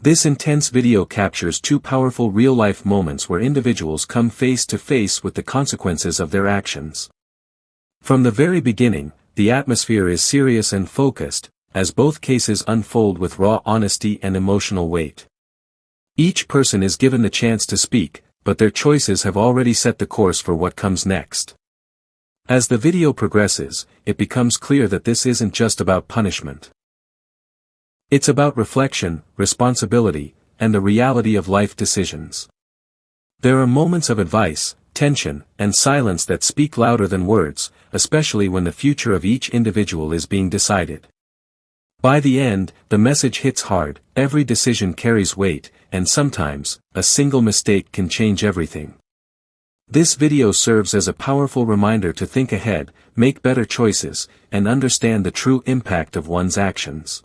This intense video captures two powerful real-life moments where individuals come face to face with the consequences of their actions. From the very beginning, the atmosphere is serious and focused, as both cases unfold with raw honesty and emotional weight. Each person is given the chance to speak, but their choices have already set the course for what comes next. As the video progresses, it becomes clear that this isn't just about punishment. It's about reflection, responsibility, and the reality of life decisions. There are moments of advice, tension, and silence that speak louder than words, especially when the future of each individual is being decided. By the end, the message hits hard, every decision carries weight, and sometimes, a single mistake can change everything. This video serves as a powerful reminder to think ahead, make better choices, and understand the true impact of one's actions.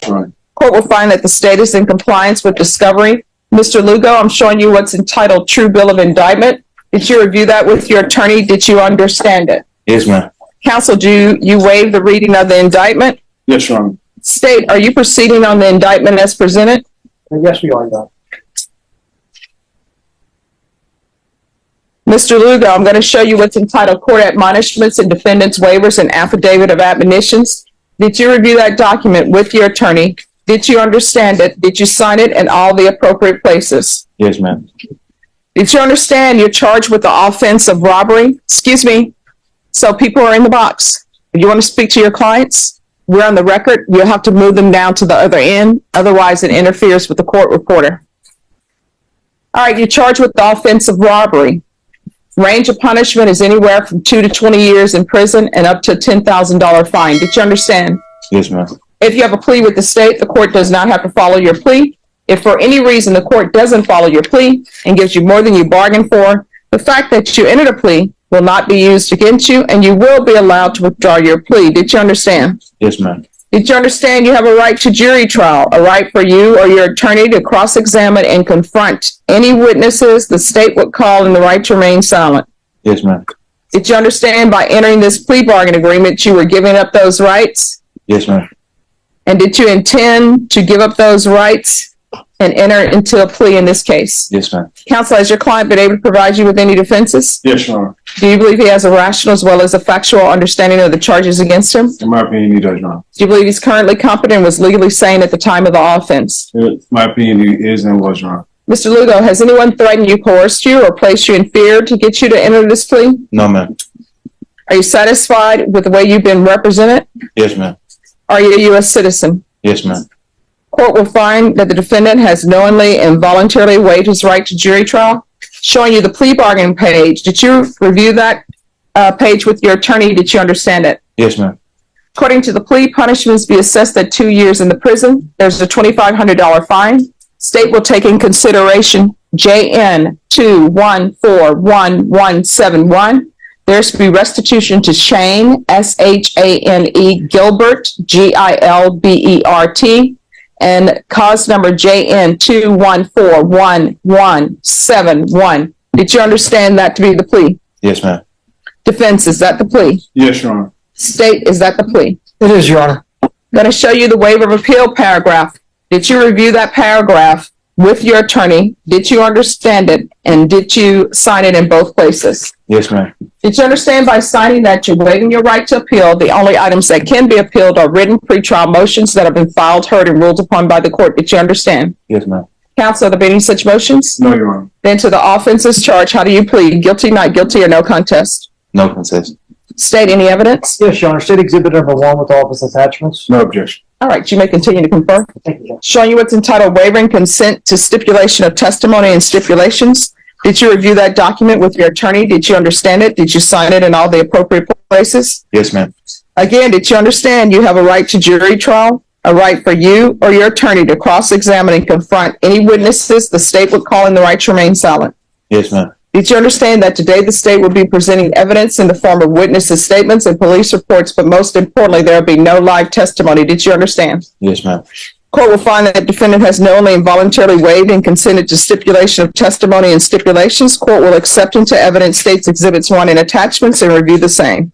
Court will find that the state is in compliance with discovery. Mr. Lugo, I'm showing you what's entitled True Bill of Indictment. Did you review that with your attorney? Did you understand it? Yes, ma'am. Counsel, do you waive the reading of the indictment? Yes, Your Honor. State, are you proceeding on the indictment as presented? Yes, we are, Your Honor. Mr. Lugo, I'm going to show you what's entitled Court Admonishments and Defendant's Waivers and Affidavit of Admonitions. Did you review that document with your attorney? Did you understand it? Did you sign it in all the appropriate places? Yes, ma'am. Did you understand you're charged with the offense of robbery? Excuse me. So people are in the box. If you want to speak to your clients, we're on the record. You'll have to move them down to the other end. Otherwise, it interferes with the court reporter. All right, you're charged with the offense of robbery. Range of punishment is anywhere from 2 to 20 years in prison and up to a $10,000 fine. Did you understand? Yes, ma'am. If you have a plea with the state, the court does not have to follow your plea. If for any reason the court doesn't follow your plea and gives you more than you bargained for, the fact that you entered a plea will not be used against you and you will be allowed to withdraw your plea. Did you understand? Yes, ma'am. Did you understand you have a right to jury trial, a right for you or your attorney to cross-examine and confront any witnesses the state would call and the right to remain silent? Yes, ma'am. Did you understand by entering this plea bargain agreement you were giving up those rights? Yes, ma'am. And did you intend to give up those rights and enter into a plea in this case? Yes, ma'am. Counsel, has your client been able to provide you with any defenses? Yes, Your Honor. Do you believe he has a rational as well as a factual understanding of the charges against him? In my opinion, he does, Your Honor. Do you believe he's currently competent and was legally sane at the time of the offense? In my opinion, he is and was, Your Honor. Mr. Lugo, has anyone threatened you, coerced you, or placed you in fear to get you to enter this plea? No, ma'am. Are you satisfied with the way you've been represented? Yes, ma'am. Are you a U.S. citizen? Yes, ma'am. Court will find that the defendant has knowingly and voluntarily waived his right to jury trial. Showing you the plea bargain page. Did you review that page with your attorney? Did you understand it? Yes, ma'am. According to the plea, punishments be assessed at 2 years in the prison. There's a $2,500 fine. State will take in consideration JN 2141171. There's to be restitution to Shane, SHANE, Gilbert, GILBERT, and cause number JN 2141171. Did you understand that to be the plea? Yes, ma'am. Defense, is that the plea? Yes, Your Honor. State, is that the plea? It is, Your Honor. I'm going to show you the waiver of appeal paragraph. Did you review that paragraph with your attorney? Did you understand it? And did you sign it in both places? Yes, ma'am. Did you understand by signing that you're waiving your right to appeal? The only items that can be appealed are written pretrial motions that have been filed, heard, and ruled upon by the court. Did you understand? Yes, ma'am. Counsel, are there any such motions? No, Your Honor. Then to the offenses charged, how do you plead? Guilty, not guilty, or no contest? No contest. State any evidence? Yes, Your Honor. State Exhibit number 1 with all of its attachments. No objection. All right, you may continue to confer. Thank you. Showing you what's entitled Waiving Consent to Stipulation of Testimony and Stipulations. Did you review that document with your attorney? Did you understand it? Did you sign it in all the appropriate places? Yes, ma'am. Again, did you understand you have a right to jury trial, a right for you or your attorney to cross-examine and confront any witnesses the state would call in the right to remain silent? Yes, ma'am. Did you understand that today the state will be presenting evidence in the form of witnesses' statements and police reports, but most importantly, there will be no live testimony? Did you understand? Yes, ma'am. Court will find that the defendant has knowingly and voluntarily waived and consented to stipulation of testimony and stipulations. Court will accept into evidence States Exhibits 1 and attachments and review the same.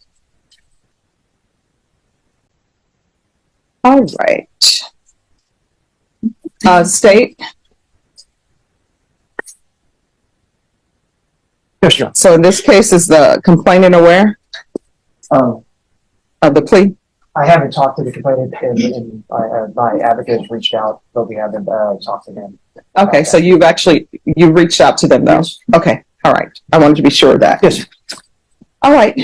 All right. State. Yes, Your So in this case, is the complainant aware Honor. of the plea? I haven't talked to the complainant and my advocate reached out, but we haven't talked to them. Okay, so you reached out to them though? Yes. Okay, all right. I wanted to be sure of that. Yes. All right.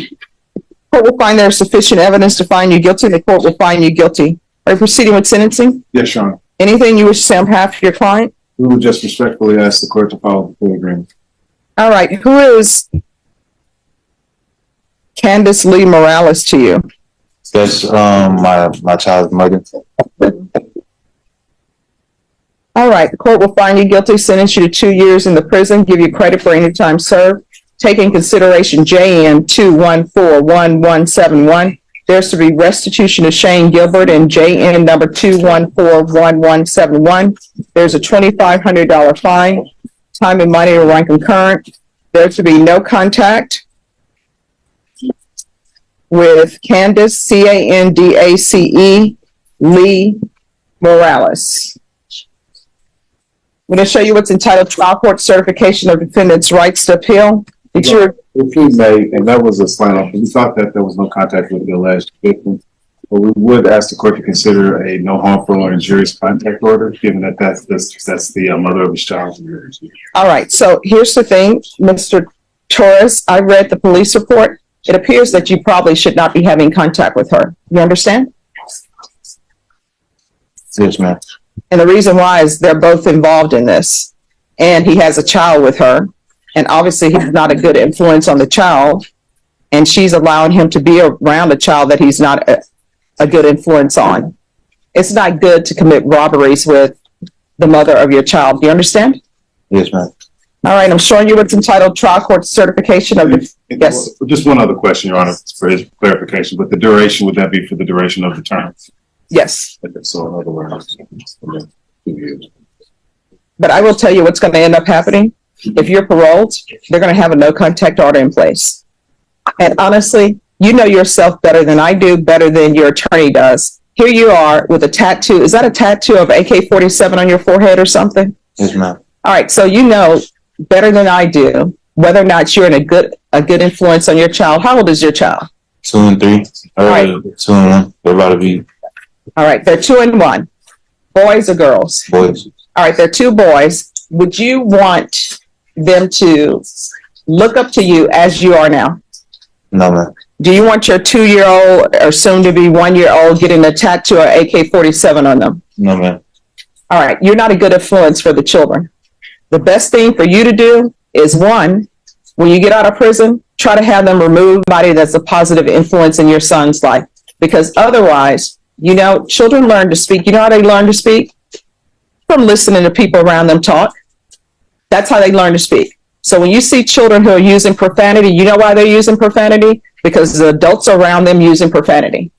Court will find there is sufficient evidence to find you guilty. The court will find you guilty. Are you proceeding with sentencing? Yes, Your Honor. Anything you wish to say on behalf of your client? We would just respectfully ask the court to follow the plea agreement. All right. Who is Candace Lee Morales to you? That's my child's mother. All right. The court will find you guilty, sentence you to 2 years in the prison, give you credit for any time served. Take in consideration JN 2141171. There's to be restitution to Shane Gilbert and JN number 2141171. There's a $2,500 fine. Time and money to run concurrent. There's to be no contact with Candace, Candace Lee Morales. I'm going to show you what's entitled Trial Court Certification of Defendant's Rights to Appeal. Did you? If we may, and that was a slight off, we thought that there was no contact with the alleged victim, but we would ask the court to consider a no harmful or injurious contact order, given that that's the mother of his child. All right. So here's the thing, Mr. Torres. I read the police report. It appears that you probably should not be having contact with her. You understand? Yes, ma'am. And the reason why is they're both involved in this. And he has a child with her. And obviously he's not a good influence on the child. And she's allowing him to be around a child that he's not a good influence on. It's not good to commit robberies with the mother of your child. Do you understand? Yes, ma'am. All right. I'm showing you what's entitled Trial Court Certification of the... Yes. Just one other question, Your Honor, for his clarification, but the duration, would that be for the duration of the term? Yes. So in other words, 2 years. But I will tell you what's going to end up happening. If you're paroled, they're going to have a no contact order in place. And honestly, you know yourself better than I do, better than your attorney does. Here you are with a tattoo. Is that a tattoo of AK-47 on your forehead or something? Yes, ma'am. All right. So you know better than I do whether or not you're in a good influence on your child. How old is your child? 2 and 3. Right. 2 and 1. They're about to be All right. They're 2 and 1. Boys or girls? boys. All right. They're 2 boys. Would you want them to look up to you as you are now? No, ma'am. Do you want your 2-year-old or soon to be 1-year-old getting a tattoo of AK-47 on them? No, ma'am. All right. You're not a good influence for the children. The best thing for you to do is, one, when you get out of prison, try to have them remove somebody that's a positive influence in your son's life. Because otherwise, you know, children learn to speak. You know how they learn to speak? From listening to people around them talk. That's how they learn to speak. So when you see children who are using profanity, you know why they're using profanity? Because the adults around them using profanity.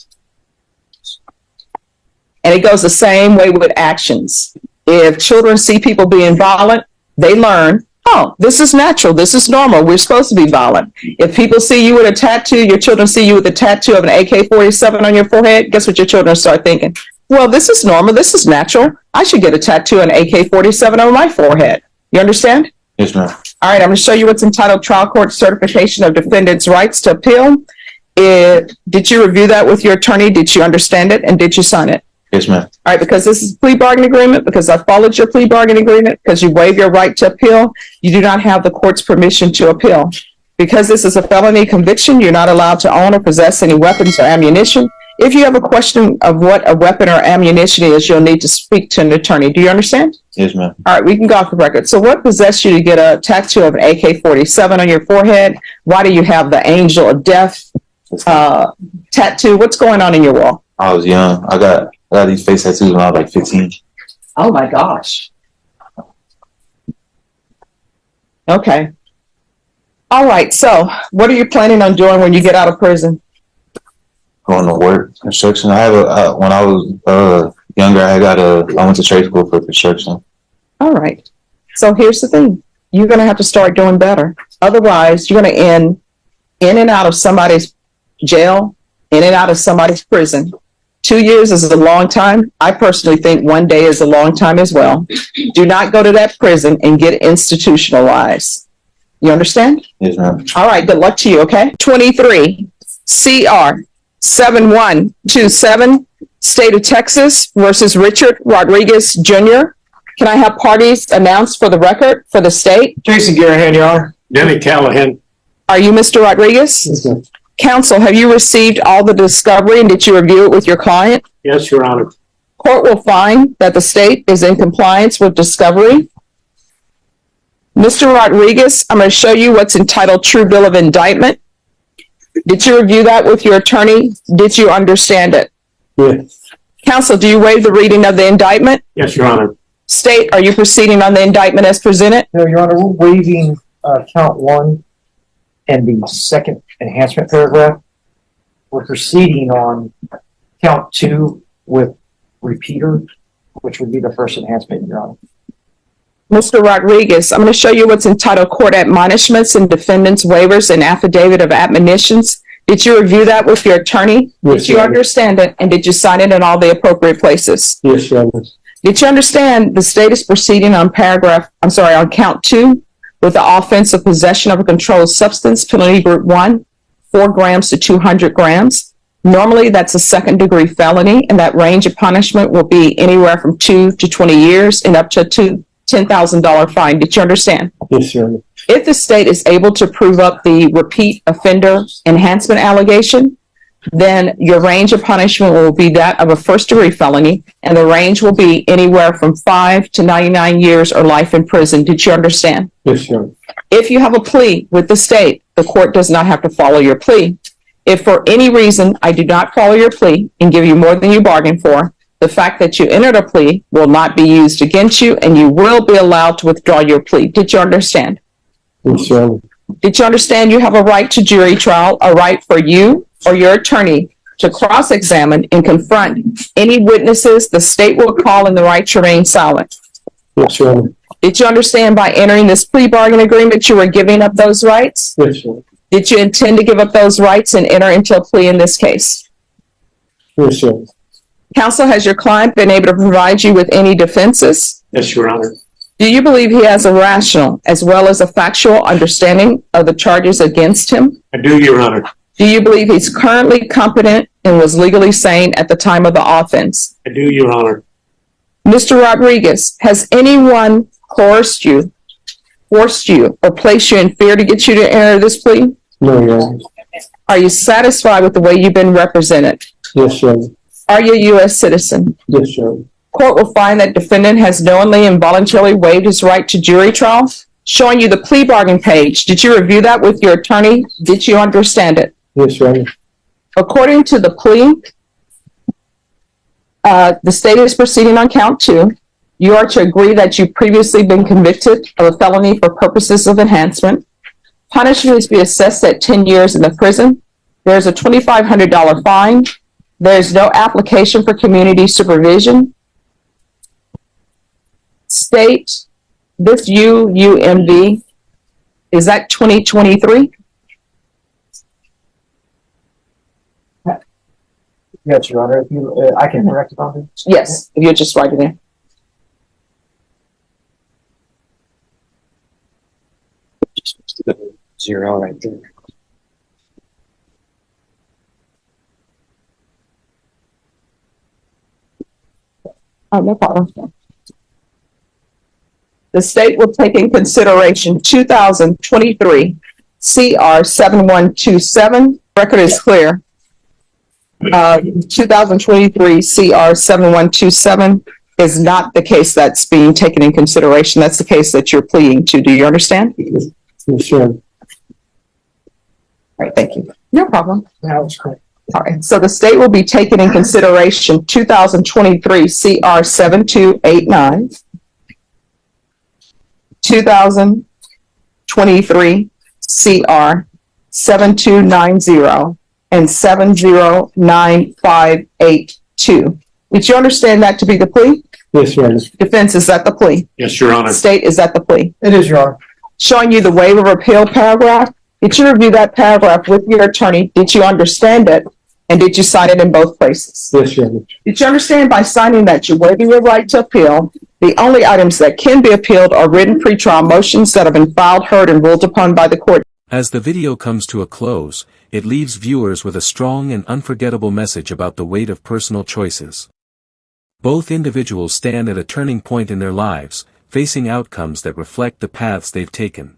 And it goes the same way with actions. If children see people being violent, they learn, oh, this is natural. This is normal. We're supposed to be violent. If people see you with a tattoo, your children see you with a tattoo of an AK-47 on your forehead, guess what your children start thinking? Well, this is normal. This is natural. I should get a tattoo of an AK-47 on my forehead. You understand? Yes, ma'am. All right, I'm going to show you what's entitled Trial Court Certification of Defendant's Rights to Appeal. Did you review that with your attorney? Did you understand it? And did you sign it? Yes, ma'am. All right, because this is a plea bargain agreement, because I followed your plea bargain agreement, because you waive your right to appeal, you do not have the court's permission to appeal. Because this is a felony conviction, you're not allowed to own or possess any weapons or ammunition. If you have a question of what a weapon or ammunition is, you'll need to speak to an attorney. Do you understand? Yes, ma'am. All right, we can go off the record. So what possessed you to get a tattoo of an AK-47 on your forehead? Why do you have the angel of death tattoo? What's going on in your wall? I was young. I got these face tattoos when I was like 15. Oh my gosh. Okay. All right, so what are you planning on doing when you get out of prison? Going to work, construction. I have when I was younger, I went to trade school for construction. All right. So here's the thing. You're going to have to start doing better. Otherwise, you're going to end in and out of somebody's jail, in and out of somebody's prison. 2 years is a long time. I personally think 1 day is a long time as well. Do not go to that prison and get institutionalized. You understand? Yes, ma'am. All right, good luck to you, okay? 23 CR 7127, State of Texas versus Richard Rodriguez Jr. Can I have parties announced for the record for the state? Jason Garahan, Your Honor. Denny Callahan. Are you Mr. Rodriguez? Yes, sir. Counsel, have you received all the discovery and did you review it with your client? Yes, Your Honor. Court will find that the state is in compliance with discovery. Mr. Rodriguez, I'm going to show you what's entitled True Bill of Indictment. Did you review that with your attorney? Did you understand it? Yes. Counsel, do you waive the reading of the indictment? Yes, Your Honor. State, are you proceeding on the indictment as presented? No, Your Honor, we're waiving count 1 and the second enhancement paragraph. We're proceeding on count 2 with repeater, which would be the first enhancement, Your Honor. Mr. Rodriguez, I'm going to show you what's entitled Court Admonishments and Defendant's Waivers and Affidavit of Admonitions. Did you review that with your attorney? Yes, Did you Your Honor. understand it? And did you sign it in all the appropriate places? Yes, Your Honor. Did you understand the state is proceeding on on count 2 with the offense of possession of a controlled substance, penalty group 1, 4 grams to 200 grams. Normally, that's a second-degree felony, and that range of punishment will be anywhere from 2 to 20 years and up to a $10,000 fine. Did you understand? Yes, Your Honor. If the state is able to prove up the repeat offender enhancement allegation, then your range of punishment will be that of a first-degree felony, and the range will be anywhere from 5 to 99 years or life in prison. Did you understand? Yes, Your Honor. If you have a plea with the state, the court does not have to follow your plea. If for any reason I do not follow your plea and give you more than you bargained for, the fact that you entered a plea will not be used against you, and you will be allowed to withdraw your plea. Did you understand? Yes, Your Honor. Did you understand you have a right to jury trial, a right for you or your attorney to cross-examine and confront any witnesses the state will call in the right to remain silent? Yes, Your Honor. Did you understand by entering this plea bargain agreement you were giving up those rights? Yes, Your Honor. Did you intend to give up those rights and enter into a plea in this case? Yes, Your Honor. Counsel, has your client been able to provide you with any defenses? Yes, Your Honor. Do you believe he has a rational as well as a factual understanding of the charges against him? I do, Your Honor. Do you believe he's currently competent and was legally sane at the time of the offense? I do, Your Honor. Mr. Rodriguez, has anyone coerced you, forced you, or placed you in fear to get you to enter this plea? No, Your Honor. Are you satisfied with the way you've been represented? Yes, Your Honor. Are you a U.S. citizen? Yes, Your Honor. Court will find that defendant has knowingly and voluntarily waived his right to jury trial. Showing you the plea bargain page. Did you review that with your attorney? Did you understand it? Yes, Your Honor. According to the plea, the state is proceeding on count 2. You are to agree that you've previously been convicted of a felony for purposes of enhancement. Punishment is to be assessed at 10 years in the prison. There's a $2,500 fine. There's no application for community supervision. State, this UUMD, is that 2023? Yes, Your Honor. If you, I can correct it on this. Yes, if you're just writing it. Zero right there. Oh, no problem. The state will take in consideration 2023 CR 7127. Record is clear. 2023 CR 7127 is not the case that's being taken in consideration. That's the case that you're pleading to. Do you understand? Yes, Your Honor. All right, thank you. No problem. That was correct. All right, so the state will be taking in consideration 2023 CR 7289, 2023 CR 7290, and 709582. Did you understand that to be the plea? Yes, Your Honor. Defense, is that the plea? Yes, Your Honor. State, is that the plea? It is, Your Honor. Showing you the waiver of appeal paragraph. Did you review that paragraph with your attorney? Did you understand it? And did you sign it in both places? Yes, Your Honor. Did you understand by signing that you're waiving your right to appeal? The only items that can be appealed are written pretrial motions that have been filed, heard, and ruled upon by the court. As the video comes to a close, it leaves viewers with a strong and unforgettable message about the weight of personal choices. Both individuals stand at a turning point in their lives, facing outcomes that reflect the paths they've taken.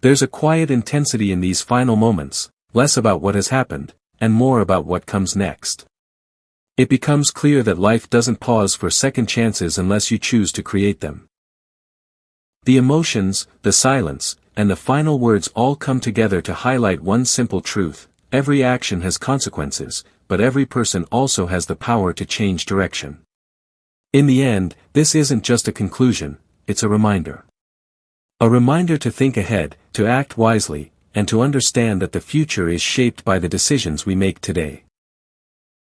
There's a quiet intensity in these final moments, less about what has happened, and more about what comes next. It becomes clear that life doesn't pause for second chances unless you choose to create them. The emotions, the silence, and the final words all come together to highlight one simple truth: every action has consequences, but every person also has the power to change direction. In the end, this isn't just a conclusion, it's a reminder. A reminder to think ahead, to act wisely, and to understand that the future is shaped by the decisions we make today.